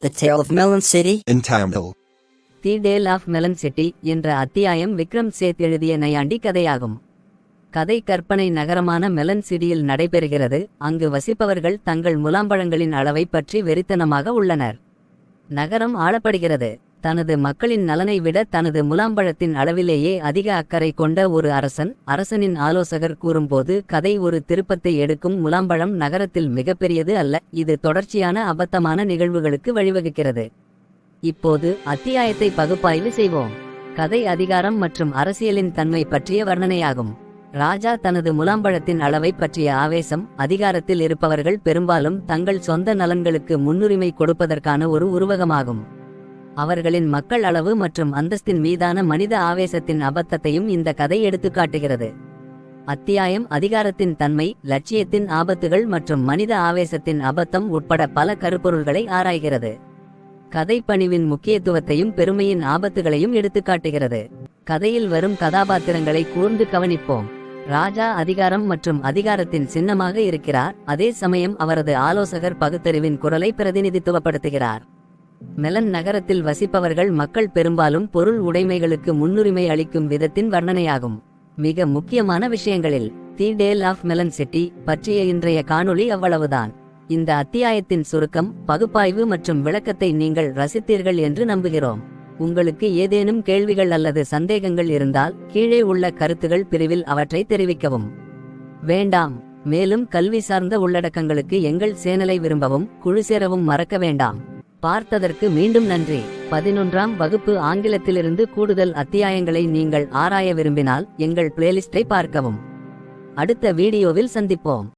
The Tale of Melon City in Tamil. The tale of Melon City என்ற அத்தியாயம் விக்ரம் சேத் எழுதிய நையாண்டி கதையாகும். கதை கற்பனை நகரமான மெலன் சிட்டியில் நடைபெறுகிறது. அங்கு வசிப்பவர்கள் தங்கள் முலாம்பழங்களின் அளவை பற்றி வெறித்தனமாக உள்ளனர். நகரம் ஆளப்படுகிறது. தனது மக்களின் நலனை விட தனது முலாம்பழத்தின் அளவிலேயே அதிக அக்கறை கொண்ட ஒரு அரசனின் ஆலோசகர் கூறும்போது கதை ஒரு திருப்பத்தை எடுக்கும். முலாம்பழம் நகரத்தில் மிகப்பெரியது அல்ல, இது தொடர்ச்சியான அபத்தமான நிகழ்வுகளுக்கு வழிவகுக்கிறது. இப்போது அத்தியாயத்தை பகுப்பாய்வு செய்வோம். கதை அதிகாரம் மற்றும் அரசியலின் தன்மை பற்றிய வர்ணனையாகும். ராஜா தனது முலாம்பழத்தின் அளவை பற்றிய ஆவேசம். அதிகாரத்தில் இருப்பவர்கள் பெரும்பாலும் தங்கள் சொந்த நலன்களுக்கு முன்னுரிமை கொடுப்பதற்கான ஒரு உருவகமாகும். அவர்களின் மக்கள் அளவு மற்றும் அந்தஸ்தின் மீதான மனித ஆவேசத்தின் அபத்தத்தையும் இந்த கதை எடுத்துக்காட்டுகிறது. அத்தியாயம் அதிகாரத்தின் தன்மை, லட்சியத்தின் ஆபத்துகள் மற்றும் மனித ஆவேசத்தின் அபத்தம் உட்பட பல கருப்பொருள்களை ஆராய்கிறது. கதை பணிவின் முக்கியத்துவத்தையும் பெருமையின் ஆபத்துகளையும் எடுத்துக்காட்டுகிறது. கதையில் வரும் கதாபாத்திரங்களை கூர்ந்து கவனிப்போம். ராஜா அதிகாரம் மற்றும் அதிகாரத்தின் சின்னமாக இருக்கிறார், அதே சமயம் அவரது ஆலோசகர் பகுத்தறிவின் குரலை பிரதிநிதித்துவப்படுத்துகிறார். மெலன் நகரத்தில் வசிப்பவர்கள் மக்கள் பெரும்பாலும் பொருள் உடைமைகளுக்கு முன்னுரிமை அளிக்கும் விதத்தின் வர்ணனையாகும். மிக முக்கியமான விஷயங்களில் the tale of Melon City பற்றிய இன்றைய காணொளி அவ்வளவுதான். இந்த அத்தியாயத்தின் சுருக்கம், பகுப்பாய்வு மற்றும் விளக்கத்தை நீங்கள் ரசித்தீர்கள் என்று நம்புகிறோம். உங்களுக்கு ஏதேனும் கேள்விகள் அல்லது சந்தேகங்கள் இருந்தால் கீழே உள்ள கருத்துகள் பிரிவில் அவற்றை தெரிவிக்கவும். வேண்டாம். மேலும் கல்வி சார்ந்த உள்ளடக்கங்களுக்கு எங்கள் சேனலை விரும்பவும் குழு சேரவும் மறக்க வேண்டாம். பார்த்ததற்கு மீண்டும் நன்றி. 11ஆம் வகுப்பு ஆங்கிலத்திலிருந்து கூடுதல் அத்தியாயங்களை நீங்கள் ஆராய விரும்பினால் எங்கள் பிளேலிஸ்டை பார்க்கவும். அடுத்த வீடியோவில் சந்திப்போம்.